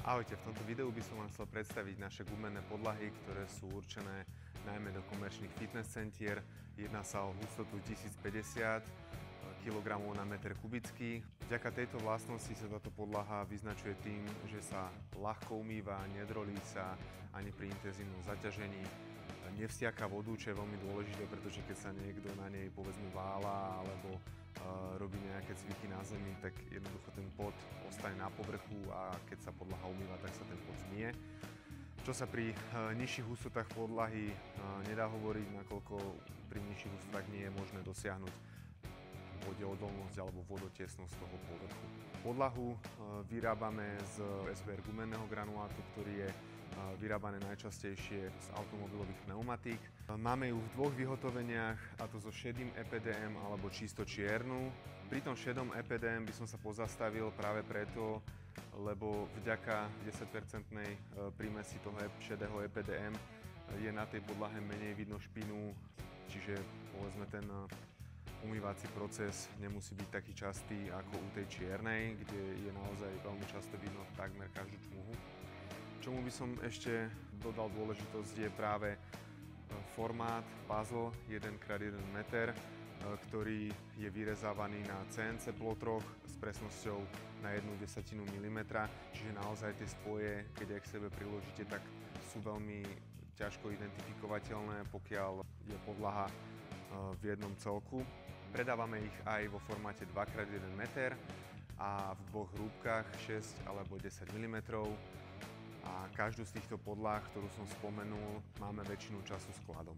Ahojte, v tomto videu by som vám chcel predstaviť naše gumené podlahy, ktoré sú určené najmä do komerčných fitness centier. Jedná sa o hustotu 1050 kg na meter kubický. Vďaka tejto vlastnosti sa táto podlaha vyznačuje tým, že sa ľahko umýva, nedrolí sa ani pri intenzívnom zaťažení. Nevstiaka vodu, čo je veľmi dôležité, pretože keď sa niekto na nej povedzme vála alebo robí nejaké cviky na zemi, tak jednoducho ten pot ostane na povrchu a keď sa podlaha umýva, tak sa ten pot zmije. Čo sa pri nižších hustotách podlahy nedá hovoriť, nakoľko pri nižších hustotách nie je možné dosiahnuť vodeodolnosť alebo vodotesnosť toho povrchu. Podlahu vyrábame z SBR gumenného granulátu, ktorý je vyrábané najčastejšie z automobilových pneumatík. Máme ju v dvoch vyhotoveniach, a to so šedým EPDM alebo čisto čiernu. Pri tom šedom EPDM by som sa pozastavil práve preto, lebo vďaka 10-percentnej prímesi toho šedého EPDM je na tej podlahe menej vidno špinu, čiže povedzme ten umývací proces nemusí byť taký častý ako u tej čiernej, kde je naozaj veľmi často vidno takmer každú čmuhu. Čomu by som ešte dodal dôležitosť je práve formát puzzle 1x1 meter, ktorý je vyrezávaný na CNC plotroch s presnosťou na 1/10 mm, čiže naozaj tie spoje, keď aj k sebe priložíte, tak sú veľmi ťažko identifikovateľné, pokiaľ je podlaha v jednom celku. Predávame ich aj vo formáte 2x1 meter a v dvoch hrúbkach 6 alebo 10 mm. A každú z týchto podlah, ktorú som spomenul, máme väčšinu času skladom.